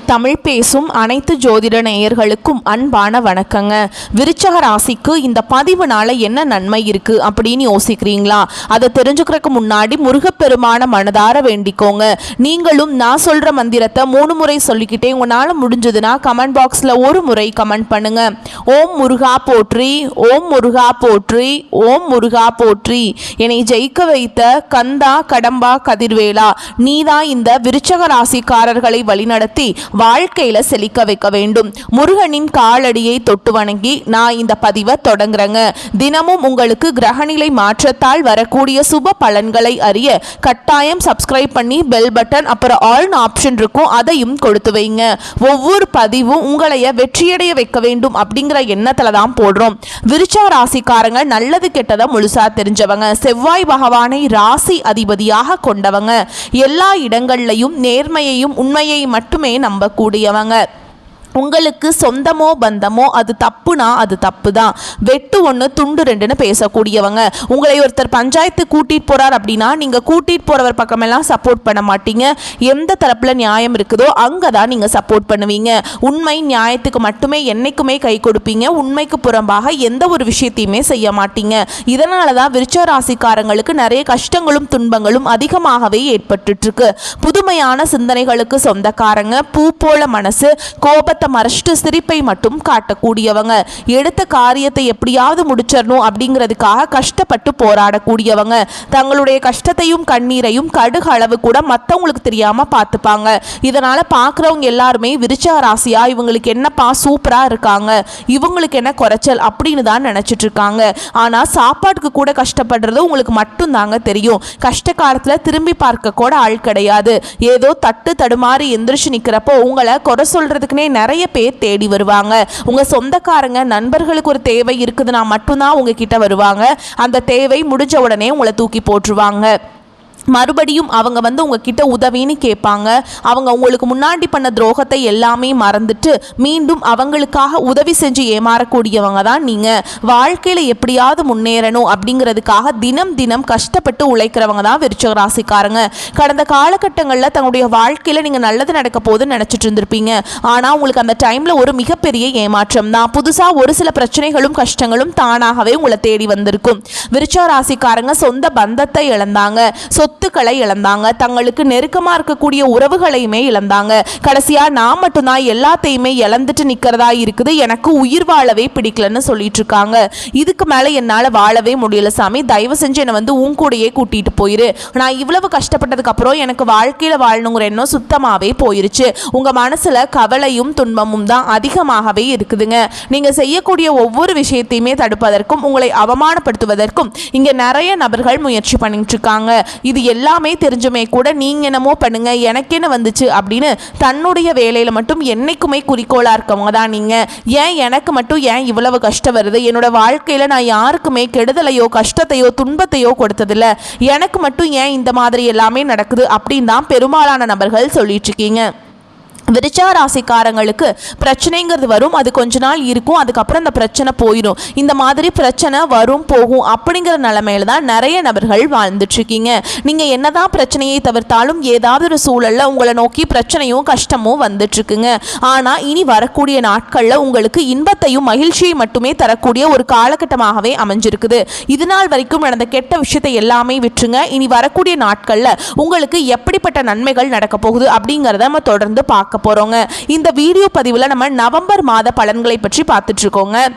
தமிழ் பேசும் அனைத்து ஜோதிட நேயர்களுக்கும் அன்பான வணக்கங்க. விருச்சக ராசிக்கு இந்த பதிவுனால என்ன நன்மை இருக்கு அப்படின்னு யோசிக்கிறீங்களா? அதை தெரிஞ்சுக்கிறதுக்கு முன்னாடி முருகப்பெருமான மனதார வேண்டிக்கோங்க. நீங்களும் நான் சொல்ற மந்திரத்தை 3 முறை சொல்லிக்கிட்டே உங்களால முடிஞ்சதுன்னா கமெண்ட் பாக்ஸ்ல ஒரு முறை கமெண்ட் பண்ணுங்க. ஓம் முருகா போற்றி, ஓம் முருகா போற்றி, ஓம் முருகா போற்றி. என்னை ஜெயிக்க வைத்த கந்தா கடம்பா கதிர்வேலா, நீதான் இந்த விருச்சக ராசிக்காரர்களை வழிநடத்தி வாழ்க்கையில செழிக்க வைக்க வேண்டும். முருகனின் காலடியை தொட்டு வணங்கி நான் இந்த பதிவை தொடங்குறேங்க. தினமும் உங்களுக்கு கிரகநிலை மாற்றத்தால் வரக்கூடிய சுப பலன்களை அறிய கட்டாயம் சப்ஸ்கிரைப் பண்ணி பெல் பட்டன் அப்புறம் ஆல் ஆப்ஷன் இருக்கும், அதையும் கொடுத்து வைங்க. ஒவ்வொரு பதிவும் உங்களைய வெற்றியடைய வைக்க வேண்டும் அப்படிங்கிற எண்ணத்துல தான் போடுறோம். விருச்சக ராசிக்காரங்க நல்லது கெட்டதை முழுசா தெரிஞ்சவங்க. செவ்வாய் பகவானை ராசி அதிபதியாக கொண்டவங்க. எல்லா இடங்கள்லையும் நேர்மையையும் உண்மையை மட்டுமே நம்பக்கூடியவங்க. உங்களுக்கு சொந்தமோ பந்தமோ அது தப்புனா அது தப்பு தான். வெட்டு ஒன்று துண்டு ரெண்டுன்னு பேசக்கூடியவங்க. உங்களை ஒருத்தர் பஞ்சாயத்து கூட்டிகிட்டு போகிறார் அப்படின்னா நீங்கள் கூட்டிகிட்டு போகிறவர் பக்கமெல்லாம் சப்போர்ட் பண்ண மாட்டீங்க. எந்த தரப்பில் நியாயம் இருக்குதோ அங்கே தான் நீங்கள் சப்போர்ட் பண்ணுவீங்க. உண்மை நியாயத்துக்கு மட்டுமே என்றைக்குமே கை கொடுப்பீங்க. உண்மைக்கு புறம்பாக எந்த ஒரு விஷயத்தையுமே செய்ய மாட்டீங்க. இதனால தான் விருச்சக ராசிக்காரங்களுக்கு நிறைய கஷ்டங்களும் துன்பங்களும் அதிகமாகவே ஏற்பட்டுருக்கு. புதுமையான சிந்தனைகளுக்கு சொந்தக்காரங்க. பூ போல மனசு, கோபத்தை மறைச்சிட்டு சிரிப்பை மட்டும் காட்டக்கூடியவங்க. எடுத்த காரியத்தை எப்படியாவது முடிச்சிடணும் அப்படிங்கிறதுக்காக கஷ்டப்பட்டு போராடக்கூடியவங்க. தங்களுடைய கஷ்டத்தையும் கண்ணீரையும் கடுகு அளவு கூட மற்றவங்களுக்கு தெரியாம பார்த்துப்பாங்க. இதனால பார்க்குறவங்க எல்லாருமே விருச்சக ராசியா இவங்களுக்கு என்னப்பா சூப்பரா இருக்காங்க, இவங்களுக்கு என்ன குறைச்சல் அப்படின்னு தான் நினைச்சிட்டு இருக்காங்க. ஆனா சாப்பாட்டுக்கு கூட கஷ்டப்படுறது உங்களுக்கு மட்டும் தாங்க தெரியும். கஷ்ட காலத்துல திரும்பி பார்க்க கூட ஆள் கிடையாது. ஏதோ தட்டு தடுமாறி எந்திரிச்சு நிக்கிறப்போ உங்களை குறை சொல்றதுக்குன்னே நிறைய பேர் தேடி வருவாங்க. உங்க சொந்தக்காரங்க நண்பர்களுக்கு ஒரு தேவை இருக்குதுன்னா மட்டும்தான் உங்ககிட்ட வருவாங்க. அந்த தேவை முடிஞ்ச உடனே உங்களை தூக்கி போட்டுருவாங்க. மறுபடியும் அவங்க உங்ககிட்ட உதவின்னு கேட்பாங்க. அவங்க உங்களுக்கு முன்னாடி பண்ண துரோகத்தை எல்லாமே மறந்துட்டு மீண்டும் அவங்களுக்காக உதவி செஞ்சு ஏமாறக்கூடியவங்க தான் நீங்கள். வாழ்க்கையில் எப்படியாவது முன்னேறணும் அப்படிங்கிறதுக்காக தினம் தினம் கஷ்டப்பட்டு உழைக்கிறவங்க தான் விருச்சக ராசிக்காரங்க. கடந்த காலகட்டங்களில் தங்களுடைய வாழ்க்கையில் நீங்கள் நல்லது நடக்க போதுன்னு நினச்சிட்டு இருந்திருப்பீங்க. ஆனால் உங்களுக்கு அந்த டைமில் ஒரு மிகப்பெரிய ஏமாற்றம் தான். புதுசாக ஒரு சில பிரச்சனைகளும் கஷ்டங்களும் தானாகவே உங்களை தேடி வந்திருக்கும். விருச்சக ராசிக்காரங்க சொந்த பந்தத்தை இழந்தாங்க, சொத்துக்களை இழந்தாங்க, தங்களுக்கு நெருக்கமா இருக்கக்கூடிய உறவுகளையுமே இழந்தாங்க. கடைசியா நான் மட்டும்தான் எல்லாத்தையுமே இழந்துட்டு நிக்கிறதா இருக்குது, எனக்கு உயிர் வாழவே பிடிக்கலன்னு சொல்லிட்டு இருக்காங்க. இதுக்கு மேல என்னால வாழவே முடியல சாமி, தயவு செஞ்சு என்னை உன் கூடயே கூட்டிட்டு போயிரு. நான் இவ்வளவு கஷ்டப்பட்டதுக்கு அப்புறம் எனக்கு வாழ்க்கையில வாழணுங்கிற எண்ணம் சுத்தமாவே போயிருச்சு. உங்க மனசுல கவலையும் துன்பமும் தான் அதிகமாகவே இருக்குதுங்க. நீங்க செய்யக்கூடிய ஒவ்வொரு விஷயத்தையுமே தடுப்பதற்கும் உங்களை அவமானப்படுத்துவதற்கும் இங்க நிறைய நபர்கள் முயற்சி பண்ணிட்டு இருக்காங்க. இது எல்லாமே தெரிஞ்சுமே கூட நீங்க என்னமோ பண்ணுங்க எனக்கு என்ன வந்துச்சு அப்படின்னு தன்னுடைய வேலையில மட்டும் என்னைக்குமே குறிக்கோளா இருக்கவங்க தான் நீங்க. ஏன் எனக்கு மட்டும் ஏன் இவ்வளவு கஷ்டம் வருது, என்னோட வாழ்க்கையில நான் யாருக்குமே கெடுதலையோ கஷ்டத்தையோ துன்பத்தையோ கொடுத்ததில்ல, எனக்கு மட்டும் ஏன் இந்த மாதிரி எல்லாமே நடக்குது அப்படின்னு தான் பெரும்பாலான நபர்கள் சொல்லிட்டு இருக்கீங்க. விருச்சக ராசிக்காரங்களுக்கு பிரச்சனைங்கிறது வரும், அது கொஞ்ச நாள் இருக்கும், அதுக்கப்புறம் அந்த பிரச்சனை போயிடும். இந்த மாதிரி பிரச்சனை வரும் போகும் அப்படிங்கிற நிலைமையில தான் நிறைய நபர்கள் வாழ்ந்துட்டு இருக்கீங்க. நீங்க என்னதான் பிரச்சனையை தவிர்த்தாலும் ஏதாவது ஒரு சூழல்ல உங்களை நோக்கி பிரச்சனையும் கஷ்டமும் வந்துட்டு இருக்குங்க. ஆனா இனி வரக்கூடிய நாட்கள்ல உங்களுக்கு இன்பத்தையும் மகிழ்ச்சியை மட்டுமே தரக்கூடிய ஒரு காலகட்டமாகவே அமைஞ்சிருக்குது. இது நாள் வரைக்கும் நடந்த கெட்ட விஷயத்தை எல்லாமே விட்டுருங்க. இனி வரக்கூடிய நாட்கள்ல உங்களுக்கு எப்படிப்பட்ட நன்மைகள் நடக்க போகுது அப்படிங்கிறத நம்ம தொடர்ந்து பார்க்க போறோங்க. இந்த வீடியோ பதிவுல நம்ம நவம்பர் மாத பலன்களை பற்றி பார்த்துட்டு இருக்கோங்க.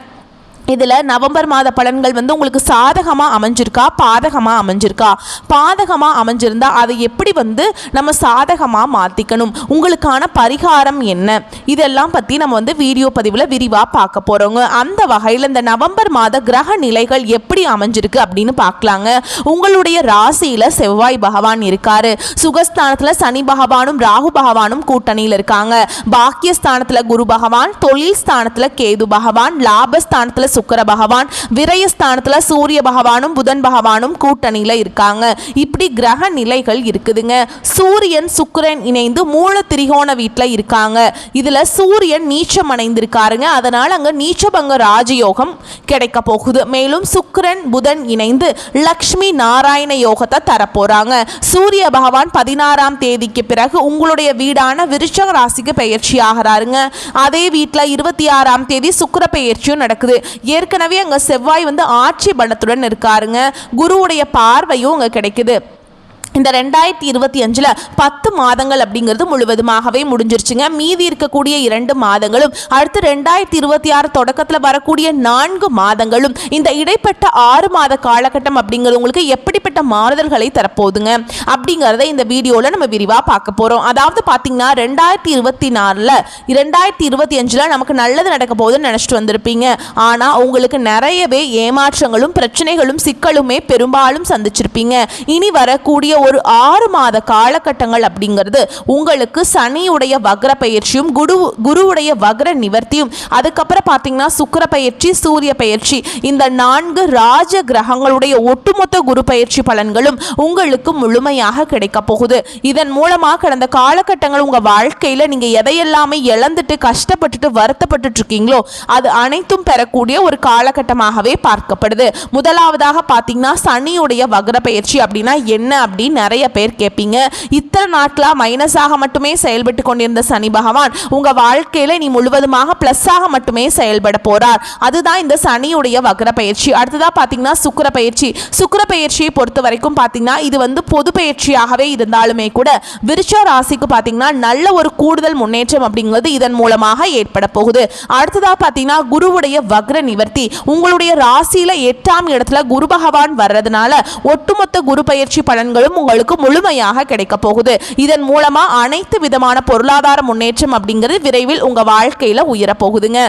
இதில் நவம்பர் மாத பலன்கள் உங்களுக்கு சாதகமாக அமைஞ்சிருக்கா பாதகமாக அமைஞ்சிருக்கா? பாதகமாக அமைஞ்சிருந்தா அதை எப்படி நம்ம சாதகமாக மாற்றிக்கணும், உங்களுக்கான பரிகாரம் என்ன, இதெல்லாம் பற்றி நம்ம வீடியோ பதிவில் விரிவாக பார்க்க போகிறோங்க. அந்த வகையில் இந்த நவம்பர் மாத கிரக நிலைகள் எப்படி அமைஞ்சிருக்கு அப்படின்னு பார்க்கலாங்க. உங்களுடைய ராசியில் செவ்வாய் பகவான் இருக்காரு. சுகஸ்தானத்தில் சனி பகவானும் ராகு பகவானும் கூட்டணியில் இருக்காங்க. பாக்கியஸ்தானத்தில் குரு பகவான், தொழில் ஸ்தானத்தில் கேது பகவான், லாபஸ்தானத்தில் சுக்கிர பகவான், விரயஸ்தானத்துல சூரிய பகவானும் புதன் பகவானும் கூட்டணியில இருக்காங்க. இப்படி கிரக நிலைகள் இருக்குதுங்க. சூரியன் சுக்கிரன் இணைந்து மூல திரிகோண வீட்டில் இருக்காங்க. இதுல சூரியன் நீச்சம் அடைந்திருக்காருங்க. அதனால அங்க நீச்சபங்க ராஜயோகம் கிடைக்க போகுது. மேலும் சுக்கிரன் புதன் இணைந்து லக்ஷ்மி நாராயண யோகத்தை தரப்போறாங்க. சூரிய பகவான் 16ஆம் தேதிக்கு பிறகு உங்களுடைய வீடான விருச்சிக ராசிக்கு பெயர்ச்சி ஆகிறாருங்க. அதே வீட்டில் 26ஆம் தேதி சுக்கிர பெயர்ச்சியும் நடக்குது. ஏற்கனவே அங்க செவ்வாய் ஆட்சி பலத்துடன் இருக்காருங்க. குருவுடைய பார்வையும் அங்க கிடைக்குது. இந்த 2025 10 மாதங்கள் அப்படிங்கிறது முழுவதுமாகவே முடிஞ்சிருச்சுங்க. மீதி இருக்கக்கூடிய 2 மாதங்களும் அடுத்து 2026 தொடக்கத்தில் வரக்கூடிய 4 மாதங்களும் இந்த இடைப்பட்ட 6 மாத காலகட்டம் அப்படிங்கிறது உங்களுக்கு எப்படிப்பட்ட மாறுதல்களை தரப்போகுதுங்க அப்படிங்கிறத இந்த வீடியோவில் நம்ம விரிவாக பார்க்க போகிறோம். அதாவது பார்த்தீங்கன்னா 2024 2025 நமக்கு நல்லது நடக்க போகுதுன்னு நினச்சிட்டு வந்திருப்பீங்க. ஆனால் உங்களுக்கு நிறையவே ஏமாற்றங்களும் பிரச்சனைகளும் சிக்கலுமே பெரும்பாலும் சந்திச்சிருப்பீங்க. இனி வரக்கூடிய ஒரு 6 மாத காலகட்டங்கள் அப்படிங்கிறது உங்களுக்கு சனியுடைய வக்ர பயிற்சியும் குருவுடைய வக்ர நிவர்த்தியும் அதுக்கப்புறம் பார்த்தீங்கன்னா சுக்கிர பயிற்சி சூரிய பயிற்சி இந்த 4 ராஜ கிரகங்களுடைய ஒட்டுமொத்த குரு பயிற்சி பலன்களும் உங்களுக்கு முழுமையாக கிடைக்க போகுது. இதன் மூலமாக கடந்த காலகட்டங்கள் உங்க வாழ்க்கையில நீங்க எதையெல்லாமே இழந்துட்டு கஷ்டப்பட்டுட்டு வருத்தப்பட்டு இருக்கீங்களோ அது அனைத்தும் பெறக்கூடிய ஒரு காலகட்டமாகவே பார்க்கப்படுது. முதலாவதாக பார்த்தீங்கன்னா சனியுடைய வக்ர பயிற்சி அப்படின்னா என்ன அப்படின்னு நிறைய பேர் கேட்பீங்க. இத்தனை நாட்களா மைனஸாக மட்டுமே செயல்பட்டு கொண்டிருந்த சனி பகவான் உங்க வாழ்க்கையில நீ முழுவதுமாக பிளஸ்ஸாக மட்டுமே செயல்பட போறார். அதுதான் இந்த சனியுடைய வக்ர பயிற்சி. அடுத்ததா பாத்தீங்கன்னா சுக்கிர பயிற்சி. சுக்கிர பயிற்சியை பொறுத்த வரைக்கும் பாத்தீங்கன்னா இது பொது பயிற்சியாகவே இருந்தாலுமே கூட விருச்சிக ராசிக்கு பாத்தீங்கன்னா நல்ல ஒரு கூடுதல் முன்னேற்றம் அப்படிங்கிறது இதன் மூலமாக ஏற்பட போகுது. அடுத்ததா பாத்தீங்கன்னா குருவுடைய வக்ர நிவர்த்தி. உங்களுடைய ராசியில 8ஆம் இடத்துல குரு பகவான் வர்றதுனால ஒட்டுமொத்த குரு பயிற்சி பலன்களும் உங்களுக்கு முழுமையாக கிடைக்க போகுது. இதன் மூலமா அனைத்து விதமான பொருளாதார முன்னேற்றம் அப்படிங்கிறது விரைவில் உங்க வாழ்க்கையில உயர போகுதுங்க.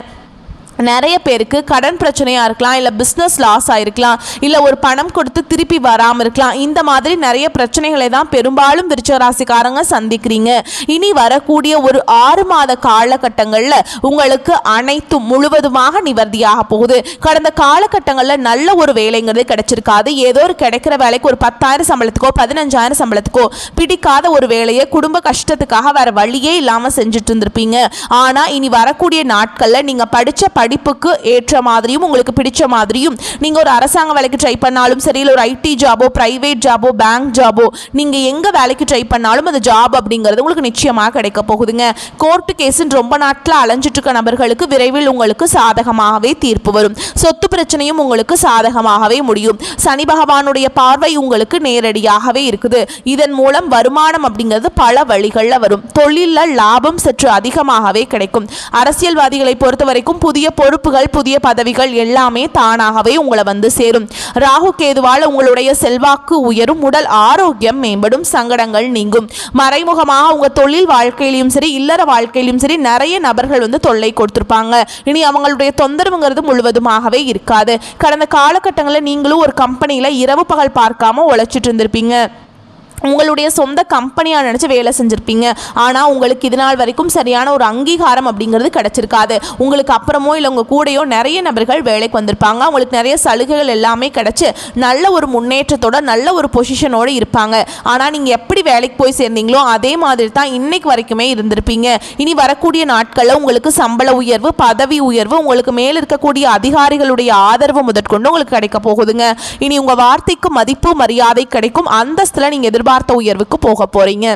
நிறைய பேருக்கு கடன் பிரச்சனையாக இருக்கலாம், இல்லை பிஸ்னஸ் லாஸ் ஆகிருக்கலாம், இல்லை ஒரு பணம் கொடுத்து திருப்பி வராமல் இருக்கலாம். இந்த மாதிரி நிறைய பிரச்சனைகளை தான் பெரும்பாலும் விருச்சிக ராசிக்காரங்க சந்திக்கிறீங்க. இனி வரக்கூடிய ஒரு 6 மாத காலகட்டங்களில் உங்களுக்கு அனைத்தும் முழுவதுமாக நிவர்த்தியாக போகுது. கடந்த காலகட்டங்களில் நல்ல ஒரு வேலைங்கிறது கிடைச்சிருக்காது. ஏதோ ஒரு கிடைக்கிற வேலைக்கு ஒரு 10,000 சம்பளத்துக்கோ 15,000 சம்பளத்துக்கோ பிடிக்காத ஒரு வேலையை குடும்ப கஷ்டத்துக்காக வேற வழியே இல்லாமல் செஞ்சுட்டு இருந்திருப்பீங்க. ஆனால் இனி வரக்கூடிய நாட்களில் நீங்கள் படித்த படிப்புக்கு ஏற்ற மாதிரியும் உங்களுக்கு பிடிச்ச மாதிரியும் நீங்க ஒரு அரசாங்க வேலைக்கு ட்ரை பண்ணாலும் சரி, இல்லை ஒரு ஐடி ஜாபோ பிரைவேட் ஜாபோ பேங்க் ஜாபோ நீங்க எங்க வேலைக்கு ட்ரை பண்ணாலும் அந்த ஜாப் அப்படிங்கிறது உங்களுக்கு நிச்சயமாக கிடைக்க போகுதுங்க. கோர்ட்டு கேஸுன்னு ரொம்ப நாட்கள் அலைஞ்சிட்டு இருக்க நபர்களுக்கு விரைவில் உங்களுக்கு சாதகமாகவே தீர்ப்பு வரும். சொத்து பிரச்சனையும் உங்களுக்கு சாதகமாகவே முடியும். சனி பகவானுடைய பார்வை உங்களுக்கு நேரடியாகவே இருக்குது. இதன் மூலம் வருமானம் அப்படிங்கிறது பல வழிகளில் வரும். தொழிலில் லாபம் சற்று அதிகமாகவே கிடைக்கும். அரசியல்வாதிகளை பொறுத்த வரைக்கும் புதிய பொறுப்புகள் புதிய பதவிகள் எல்லாமே தானாகவே உங்களை சேரும். ராகு கேதுவால் உங்களுடைய செல்வாக்கு உயரும், உடல் ஆரோக்கியம் மேம்படும், சங்கடங்கள் நீங்கும். மறைமுகமாக உங்க தொழில் வாழ்க்கையிலும் சரி இல்லற வாழ்க்கையிலும் சரி நிறைய நபர்கள் தொல்லை கொடுத்திருப்பாங்க. இனி அவங்களுடைய தொந்தரவுங்கிறது முழுவதுமாகவே இருக்காது. கடந்த காலகட்டங்களில் நீங்களும் ஒரு கம்பெனியில இரவு பகல் பார்க்காம உழைச்சிட்டு இருந்திருப்பீங்க. உங்களுடைய சொந்த கம்பெனியாக நினச்சி வேலை செஞ்சுருப்பீங்க. ஆனால் உங்களுக்கு இது நாள் வரைக்கும் சரியான ஒரு அங்கீகாரம் அப்படிங்கிறது கிடச்சிருக்காது. உங்களுக்கு அப்புறமோ இல்லை உங்கள் கூடையோ நிறைய நபர்கள் வேலைக்கு வந்திருப்பாங்க. உங்களுக்கு நிறைய சலுகைகள் எல்லாமே கிடச்சி நல்ல ஒரு முன்னேற்றத்தோட நல்ல ஒரு பொசிஷனோடு இருப்பாங்க. ஆனால் நீங்கள் எப்படி வேலைக்கு போய் சேர்ந்தீங்களோ அதே மாதிரி தான் இன்னைக்கு வரைக்குமே இருந்திருப்பீங்க. இனி வரக்கூடிய நாட்களில் உங்களுக்கு சம்பள உயர்வு பதவி உயர்வு உங்களுக்கு மேல் இருக்கக்கூடிய அதிகாரிகளுடைய ஆதரவு முதற்கொண்டு உங்களுக்கு கிடைக்க போகுதுங்க. இனி உங்கள் வார்த்தைக்கு மதிப்பு மரியாதை கிடைக்கும். அந்தஸ்தில் நீங்கள் எதிர்பார்த்த உயர்வுக்கு போக போறீங்க.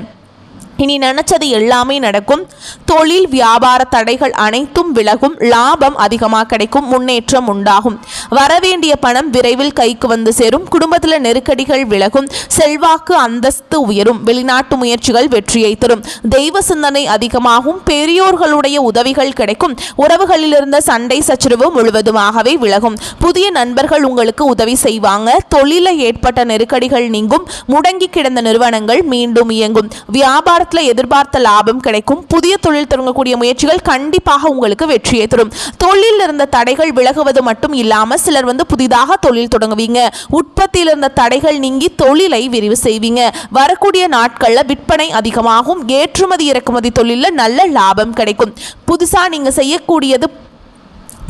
இனி நினைச்சது எல்லாமே நடக்கும். தொழில் வியாபார தடைகள் அனைத்தும் விலகும். லாபம் அதிகமாக கிடைக்கும். முன்னேற்றம் உண்டாகும். வரவேண்டிய பணம் விரைவில் கைக்கு வந்து சேரும். குடும்பத்தில் நெருக்கடிகள் விலகும். செல்வாக்கு அந்தஸ்து உயரும். வெளிநாட்டு முயற்சிகள் வெற்றியை தரும். தெய்வ சிந்தனை அதிகமாகும். பெரியோர்களுடைய உதவிகள் கிடைக்கும். உறவுகளில் இருந்த சண்டை சச்சரவு முழுவதுமாகவே விலகும். புதிய நண்பர்கள் உங்களுக்கு உதவி செய்வாங்க. தொழிலில் ஏற்பட்ட நெருக்கடிகள் நீங்கும். முடங்கி கிடந்த நிறுவனங்கள் மீண்டும் இயங்கும். வியாபாரத்தில் எதிர்பார்த்த லாபம் கிடைக்கும். புதிய தொழில் தொடங்கக்கூடிய முயற்சிகள் கண்டிப்பாக உங்களுக்கு வெற்றியை தரும். தொழிலில் இருந்த தடைகள் விலகுவது மட்டும் இல்லாமல் சிலர் புதிதாக தொழில் தொடங்குவீங்க. உற்பத்தியில் இருந்த தடைகள் நீங்கி தொழிலை விரிவு செய்வீங்க. வரக்கூடிய நாட்களில் விற்பனை அதிகமாகும். ஏற்றுமதி இறக்குமதி தொழிலில் நல்ல லாபம் கிடைக்கும். புதுசாக நீங்க செய்யக்கூடியது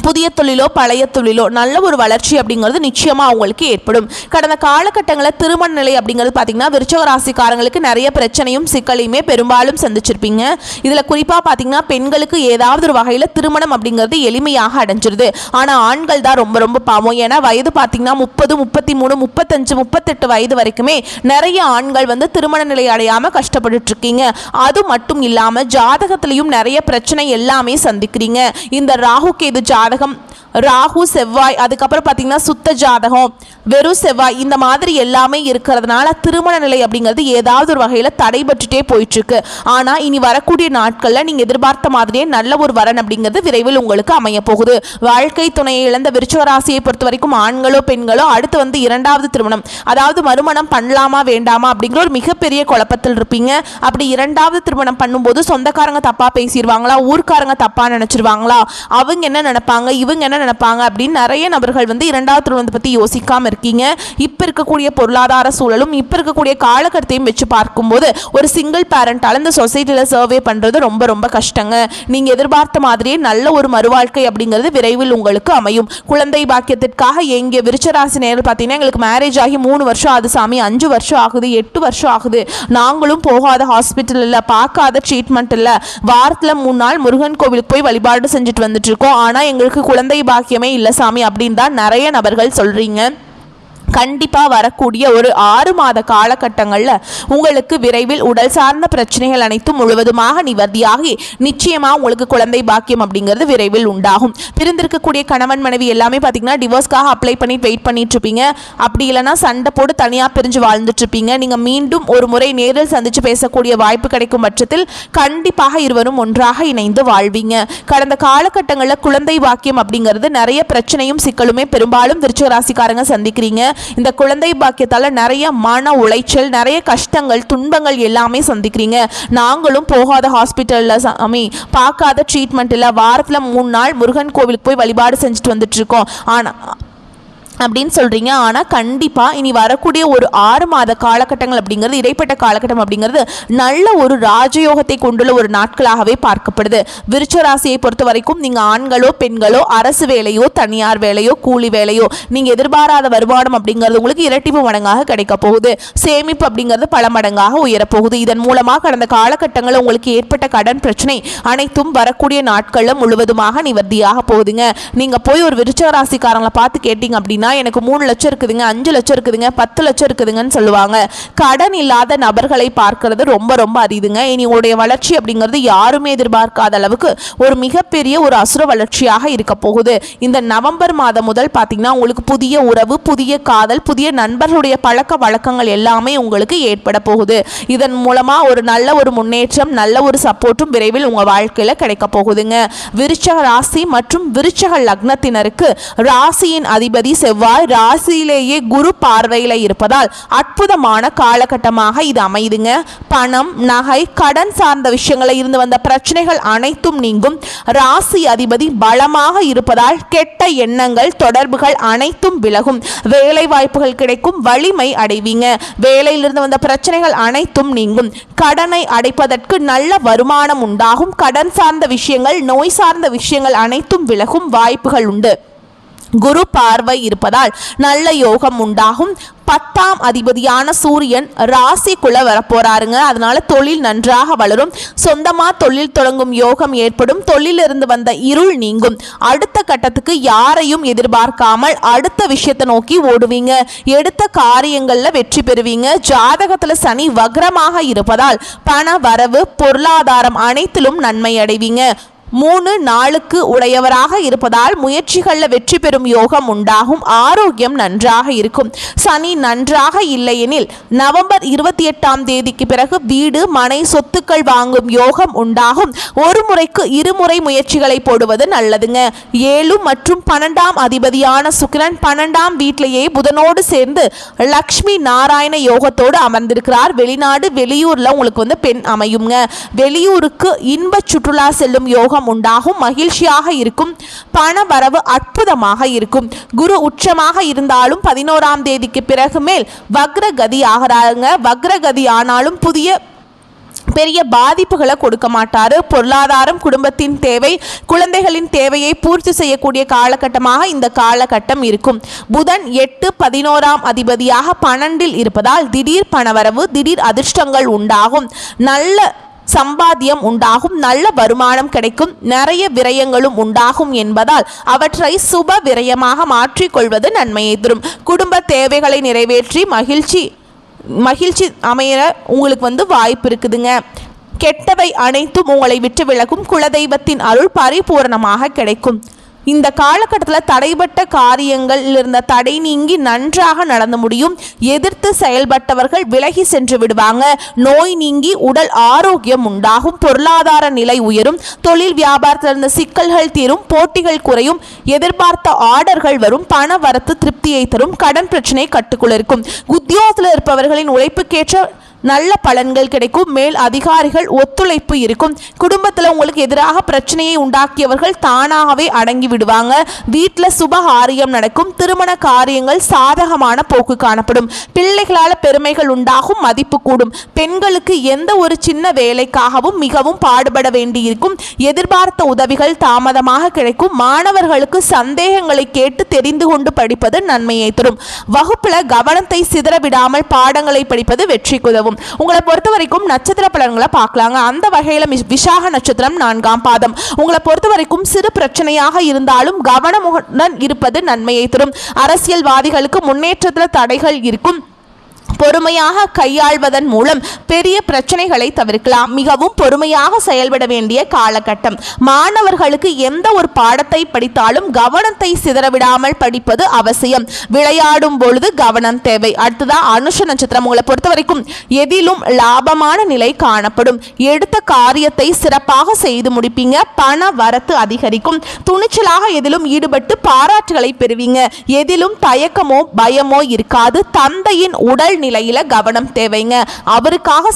புதிய தொழிலோ பழைய தொழிலோ நல்ல ஒரு வளர்ச்சி அப்படிங்கிறது நிச்சயமாக அவங்களுக்கு ஏற்படும். கடந்த காலகட்டங்களில் திருமண நிலை அப்படிங்கிறது பார்த்தீங்கன்னா விருச்சிக ராசிக்காரங்களுக்கு நிறைய பிரச்சனையும் சிக்கலையுமே பெரும்பாலும் சந்திச்சிருப்பீங்க. இதில் குறிப்பாக பார்த்தீங்கன்னா பெண்களுக்கு ஏதாவது ஒரு வகையில் திருமணம் அப்படிங்கிறது எளிமையாக அடைஞ்சிருது. ஆனால் ஆண்கள் தான் ரொம்ப ரொம்ப பாவம். ஏன்னா வயது பார்த்தீங்கன்னா 30, 33, 35, 38 வயது வரைக்குமே நிறைய ஆண்கள் திருமண நிலை அடையாமல் கஷ்டப்பட்டு இருக்கீங்க. அது மட்டும் இல்லாமல் ஜாதகத்திலையும் நிறைய பிரச்சனை எல்லாமே சந்திக்கிறீங்க. இந்த ராகு கேது ஜாதகம், ராகு செவ்வாய், அதுக்கப்புறம் பார்த்தீங்கன்னா சுத்த ஜாதகம், வெறும் செவ்வாய், இந்த மாதிரி எல்லாமே இருக்கிறதுனால திருமண நிலை அப்படிங்கிறது ஏதாவது ஒரு வகையில் தடைபட்டுட்டே போயிட்டுருக்கு. ஆனால் இனி வரக்கூடிய நாட்களில் நீங்கள் எதிர்பார்த்த மாதிரியே நல்ல ஒரு வரன் அப்படிங்கிறது விரைவில் உங்களுக்கு அமைய போகுது. வாழ்க்கை துணையை இழந்த விருச்சிக ராசியை பொறுத்த வரைக்கும் ஆண்களோ பெண்களோ அடுத்து இரண்டாவது திருமணம், அதாவது மறுமணம் பண்ணலாமா வேண்டாமா அப்படிங்கிற ஒரு மிகப்பெரிய குழப்பத்தில் இருப்பீங்க. அப்படி இரண்டாவது திருமணம் பண்ணும்போது சொந்தக்காரங்க தப்பாக பேசிடுவாங்களா, ஊர்க்காரங்க தப்பாக நினச்சிருவாங்களா, அவங்க என்ன நினைப்பாங்க, இவங்க என்ன நினைப்பாங்க அப்படின்னு நிறைய நபர்கள் இரண்டாவது திருமணத்தை பற்றி யோசிக்காமல் இருக்கீங்க. இப்போ இருக்கக்கூடிய பொருளாதார சூழலும் இப்போ இருக்கக்கூடிய காலகட்டத்தையும் வச்சு பார்க்கும்போது ஒரு சிங்கிள் பேரண்டால் இந்த சொசைட்டியில் சர்வே பண்ணுறது ரொம்ப ரொம்ப கஷ்டங்க. நீங்கள் எதிர்பார்த்த மாதிரியே நல்ல ஒரு மறுவாழ்க்கை அப்படிங்கிறது விரைவில் உங்களுக்கு அமையும். குழந்தை பாக்கியத்திற்காக எங்கே விருச்சராசி நேரில் பார்த்தீங்கன்னா எங்களுக்கு மேரேஜ் ஆகி 3 வருஷம் ஆகுது சாமி, 5 வருஷம் ஆகுது, 8 வருஷம் ஆகுது, நாங்களும் போகாத ஹாஸ்பிட்டல் இல்லை, பார்க்காத ட்ரீட்மெண்ட் இல்லை, வாரத்தில் 3 நாள் முருகன் கோவிலுக்கு போய் வழிபாடு செஞ்சுட்டு வந்துட்டு இருக்கோம், ஆனால் எங்களுக்கு குழந்தை பாக்கியமே இல்லை சாமி அப்படின்னு தான் நிறைய நபர்கள் சொல்கிறீங்க. கண்டிப்பாக வரக்கூடிய ஒரு 6 மாத காலகட்டங்களில் உங்களுக்கு விரைவில் உடல் சார்ந்த பிரச்சனைகள் அனைத்தும் முழுவதுமாக நிவர்த்தியாகி நிச்சயமாக உங்களுக்கு குழந்தை பாக்கியம் அப்படிங்கிறது விரைவில் உண்டாகும். பிரிந்திருக்கக்கூடிய கணவன் மனைவி எல்லாமே பார்த்தீங்கன்னா டிவோர்ஸ்க்காக அப்ளை பண்ணி வெயிட் பண்ணிட்டு இருப்பீங்க. அப்படி இல்லைனா சண்டை போட்டு தனியாக பிரிஞ்சு வாழ்ந்துட்டு இருப்பீங்க. நீங்கள் மீண்டும் ஒரு முறை நேரில் சந்தித்து பேசக்கூடிய வாய்ப்பு கிடைக்கும் பட்சத்தில் கண்டிப்பாக இருவரும் ஒன்றாக இணைந்து வாழ்வீங்க. கடந்த காலகட்டங்களில் குழந்தை பாக்கியம் அப்படிங்கிறது நிறைய பிரச்சனையும் சிக்கலுமே பெரும்பாலும் விருச்சிக ராசிக்காரங்க சந்திக்கிறீங்க. இந்த குழந்தை பாக்கியத்தால் நிறைய மன உளைச்சல், நிறைய கஷ்டங்கள், துன்பங்கள் எல்லாமே சந்திக்கிறீங்க. நாங்களும் போகாத ஹாஸ்பிட்டலில் சாமி, பார்க்காத ட்ரீட்மெண்ட் இல்லை, வாரத்தில் 3 நாள் முருகன் கோவிலுக்கு போய் வழிபாடு செஞ்சுட்டு வந்துட்டு இருக்கோம் அப்படின்னு சொல்கிறீங்க. ஆனால் கண்டிப்பாக இனி வரக்கூடிய ஒரு 6 மாத காலகட்டங்கள் அப்படிங்கிறது, இடைப்பட்ட காலகட்டம் அப்படிங்கிறது நல்ல ஒரு ராஜயோகத்தை கொண்டுள்ள ஒரு நாட்களாகவே பார்க்கப்படுது. விருச்சிக ராசியை பொறுத்த வரைக்கும் நீங்கள் ஆண்களோ பெண்களோ அரசு வேலையோ தனியார் வேலையோ கூலி வேலையோ நீங்கள் எதிர்பாராத வருமானம் அப்படிங்கிறது உங்களுக்கு இரட்டிப்பு மடங்காக கிடைக்க போகுது. சேமிப்பு அப்படிங்கிறது பல மடங்காக உயரப்போகுது. இதன் மூலமாக கடந்த காலகட்டங்களில் உங்களுக்கு ஏற்பட்ட கடன் பிரச்சனை அனைத்தும் வரக்கூடிய நாட்களில் முழுவதுமாக நிவர்த்தியாக போகுதுங்க. நீங்கள் போய் ஒரு விருச்சிக ராசிக்காரங்களை பார்த்து கேட்டீங்க அப்படின்னா எனக்கு 3 லட்சம் இருக்குதுங்க, 5 லட்சம் இருக்குதுங்க, 10 லட்சம் இருக்குதுங்கன்னு சொல்லுவாங்க. கடன் இல்லாத நபர்களை பார்க்கறது ரொம்ப ரொம்ப அரிதுங்க. இனி உங்களுடைய வளர்ச்சி அப்படிங்கிறது யாருமே எதிர்பார்க்காத அளவுக்கு ஒரு மிகப்பெரிய ஒரு அசுர வளர்ச்சியாக இருக்க போகுது. இந்த நவம்பர் மாதம் முதல் பார்த்தீங்கன்னா உங்களுக்கு புதிய உறவு, புதிய காதல், புதிய நண்பர்களுடைய பழக்க வழக்கங்கள் எல்லாமே உங்களுக்கு ஏற்பட போகுது. இதன் மூலமா ஒரு நல்ல ஒரு முன்னேற்றம், நல்ல ஒரு சப்போர்ட்டும் விரைவில் உங்க வாழ்க்கையில கிடைக்க போகுதுங்க. விருச்சிக ராசி மற்றும் விருச்சிக லக்னத்தினருக்கு ராசியின் அதிபதி செவ்வாய் ராசியிலேயே குரு பார்வையில் இருப்பதால் அற்புதமான காலகட்டமாக இது அமைதுங்க. பணம், நகை, கடன் சார்ந்த விஷயங்களில் இருந்து வந்த பிரச்சனைகள் அனைத்தும் நீங்கும். ராசி அதிபதி பலமாக இருப்பதால் கெட்ட எண்ணங்கள், தொடர்புகள் அனைத்தும் விலகும். வேலை வாய்ப்புகள் கிடைக்கும், வலிமை அடைவீங்க. வேலையிலிருந்து வந்த பிரச்சனைகள் அனைத்தும் நீங்கும். கடனை அடைப்பதற்கு நல்ல வருமானம் உண்டாகும். கடன் சார்ந்த விஷயங்கள், நோய் சார்ந்த விஷயங்கள் அனைத்தும் விலகும் வாய்ப்புகள் உண்டு. குரு பார்வை இருப்பதால் நல்ல யோகம் உண்டாகும். 10ஆம் அதிபதியான சூரியன் ராசிக்குள்ள வரப்போறாருங்க. அதனால தொழில் நன்றாக வளரும். சொந்தமா தொழில் தொடங்கும் யோகம் ஏற்படும். தொழிலிருந்து வந்த இருள் நீங்கும். அடுத்த கட்டத்துக்கு யாரையும் எதிர்பார்க்காமல் அடுத்த விஷயத்தை நோக்கி ஓடுவீங்க. எடுத்த காரியங்கள்ல வெற்றி பெறுவீங்க. ஜாதகத்துல சனி வக்ரமாக இருப்பதால் பண வரவு, பொருளாதாரம் அனைத்திலும் நன்மை அடைவீங்க. 3 நாளுக்கு உடையவராக இருப்பதால் முயற்சிகளில் வெற்றி பெறும் யோகம் உண்டாகும். ஆரோக்கியம் நன்றாக இருக்கும். சனி நன்றாக இல்லையெனில் நவம்பர் 28ஆம் தேதிக்கு பிறகு வீடு, மனை, சொத்துக்கள் வாங்கும் யோகம் உண்டாகும். ஒரு முறைக்கு 2 முறை முயற்சிகளை போடுவது நல்லதுங்க. 7 மற்றும் 12ஆம் அதிபதியான சுக்கிரன் 12ஆம் வீட்டிலேயே புதனோடு சேர்ந்து லக்ஷ்மி நாராயண யோகத்தோடு அமர்ந்திருக்கிறார். வெளிநாடு, வெளியூர்ல உங்களுக்கு பெண் அமையுங்க. வெளியூருக்கு இன்ப சுற்றுலா செல்லும் யோகம் உண்டாகும். மகிழ்ச்சியாக இருக்கும். பண வரவு அற்புதமாக இருக்கும். குரு உச்சமாக இருந்தாலும் 11ஆம் தேதிக்கு பிறகு மேல் வக்ரகதி ஆகிறாங்க. வக்ரகதி ஆனாலும் புதிய பெரிய பாதிப்புகளை கொடுக்க மாட்டாரு. பொருளாதாரம், குடும்பத்தின் தேவை, குழந்தைகளின் தேவையை பூர்த்தி செய்யக்கூடிய காலகட்டமாக இந்த காலகட்டம் இருக்கும். புதன் 8, 11ஆம் அதிபதியாக 12இல் இருப்பதால் திடீர் பணவரவு, திடீர் அதிர்ஷ்டங்கள் உண்டாகும். நல்ல சம்பாத்தியம் உண்டாகும், நல்ல வருமானம் கிடைக்கும், நிறைய விரயங்களும் உண்டாகும் என்பதால் அவற்றை சுப விரயமாக மாற்றிக்கொள்வது நன்மையை தரும். குடும்ப தேவைகளை நிறைவேற்றி மகிழ்ச்சி அமைய உங்களுக்கு வாய்ப்பு இருக்குதுங்க. கெட்டவை அனைத்தும் உங்களை விட்டு விலகும். குலதெய்வத்தின் அருள் பரிபூரணமாக கிடைக்கும். இந்த காலகட்டத்தில் தடைப்பட்ட காரியங்கள் இருந்த தடை நீங்கி நன்றாக நடந்து முடியும். எதிர்த்து செயல்பட்டவர்கள் விலகி சென்று விடுவாங்க. நோய் நீங்கி உடல் ஆரோக்கியம் உண்டாகும். பொருளாதார நிலை உயரும். தொழில் வியாபாரத்தில் இருந்த சிக்கல்கள் தீரும். போட்டிகள் குறையும். எதிர்பார்த்த ஆர்டர்கள் வரும். பண வரத்து திருப்தியை தரும். கடன் பிரச்சனை கட்டுக்குள் இருக்கும். உத்தியோகத்தில் இருப்பவர்களின் உழைப்புக்கேற்ற நல்ல பலன்கள் கிடைக்கும். மேல் அதிகாரிகள் ஒத்துழைப்பு இருக்கும். குடும்பத்தில் உங்களுக்கு எதிராக பிரச்சனையை உண்டாக்கியவர்கள் தானாகவே அடங்கி விடுவாங்க. வீட்டில் சுபகாரியம் நடக்கும். திருமண காரியங்கள் சாதகமான போக்கு காணப்படும். பிள்ளைகளால் பெருமைகள் உண்டாகும். மதிப்பு கூடும். பெண்களுக்கு எந்த ஒரு சின்ன வேலைக்காகவும் மிகவும் பாடுபட வேண்டியிருக்கும். எதிர்பார்த்த உதவிகள் தாமதமாக கிடைக்கும். மாணவர்களுக்கு சந்தேகங்களை கேட்டு தெரிந்து கொண்டு படிப்பது நன்மையை தரும். வகுப்பில் கவனத்தை சிதறவிடாமல் பாடங்களை படிப்பது வெற்றிக்கு உதவும். உங்களை பொறுத்த வரைக்கும் நட்சத்திர பலன்களை பார்க்கலாங்க. அந்த வகையில் விசாக நட்சத்திரம் 4ஆம் பாதம். உங்களை பொறுத்த வரைக்கும் சிறு பிரச்சனையாக இருந்தாலும் கவனமுடன் இருப்பது நன்மையை தரும். அரசியல்வாதிகளுக்கு முன்னேற்றத்தில் தடைகள் இருக்கும். பொறுமையாக கையாள்வதன் மூலம் பெரிய பிரச்சனைகளை தவிர்க்கலாம். மிகவும் பொறுமையாக செயல்பட வேண்டிய காலகட்டம். மாணவர்களுக்கு எந்த ஒரு பாடத்தை படித்தாலும் கவனத்தை சிதறவிடாமல் படிப்பது அவசியம். விளையாடும் பொழுது கவனம் தேவை. அடுத்ததா அனுஷ நட்சத்திரம். உங்களை பொறுத்த வரைக்கும் எதிலும் லாபமான நிலை காணப்படும். எடுத்த காரியத்தை சிறப்பாக செய்து முடிப்பீங்க. பண வரத்து அதிகரிக்கும். துணிச்சலாக எதிலும் ஈடுபட்டு பாராட்டுகளை பெறுவீங்க. எதிலும் தயக்கமோ பயமோ இருக்காது. தந்தையின் உடல் நிலையில கவனம் தேவைங்க. அவருக்காக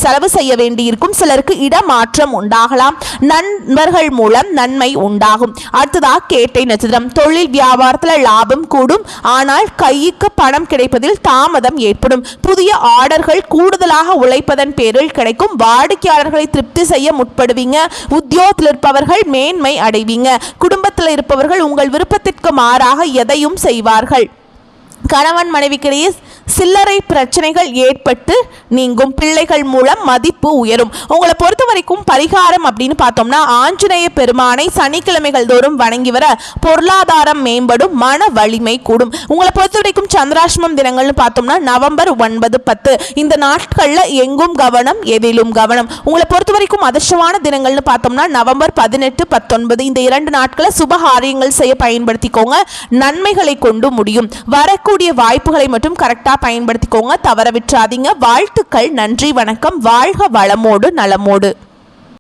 செலவு செய்ய வேண்டியிருக்கும். சிலருக்கு இடமாற்றம் உண்டாகலாம். நண்பர்கள் மூலம் நன்மை உண்டாகும். அடுத்ததா கேட்டை நட்சத்திரம். தொழில் வியாபாரத்தில் லாபம் கூடும். ஆனால் கைக்கு பணம் கிடைப்பதில் தாமதம் ஏற்படும். புதிய ஆர்டர்கள் கூடுதலாக உழைப்பதன் பேரில் கிடைக்கும். வாடிக்கையாளர்களை திருப்தி செய்ய முற்படுவீங்க. உத்தியோகத்தில் இருப்பவர்கள் மேன்மை அடைவீங்க. குடும்பத்தில் இருப்பவர்கள் உங்கள் விருப்பத்திற்கு மாறாக எதையும் செய்வார்கள். கணவன் மனைவிக்கிடையே சில்லறை பிரச்சனைகள் ஏற்பட்டு நீங்கும். பிள்ளைகள் மூலம் மதிப்பு உயரும். உங்களை பொறுத்த வரைக்கும் பரிகாரம் அப்படின்னு பார்த்தோம்னா ஆஞ்சநேய பெருமானை சனிக்கிழமைகள் தோறும் வணங்கி வர பொருளாதாரம் மேம்படும். மன வலிமை கூடும். உங்களை பொறுத்த வரைக்கும் சந்திராஷ்டமம் தினங்கள்னு பார்த்தோம்னா நவம்பர் 9, 10 இந்த நாட்களில் எங்கும் கவனம், எதிலும் கவனம். உங்களை பொறுத்த வரைக்கும் அதிர்ஷ்டமான தினங்கள்னு பார்த்தோம்னா நவம்பர் 18, 19 இந்த 2 நாட்களை சுபகாரியங்கள் செய்ய பயன்படுத்திக்கோங்க. நன்மைகளை கொண்டு முடியும். வரக்கூடிய வாய்ப்புகளை மட்டும் கரெக்டாக பயன்படுத்திக்கோங்க. தவற விட்டுறாதீங்க. வாழ்த்துக்கள். நன்றி, வணக்கம். வாழ்க வளமோடு நலமோடு.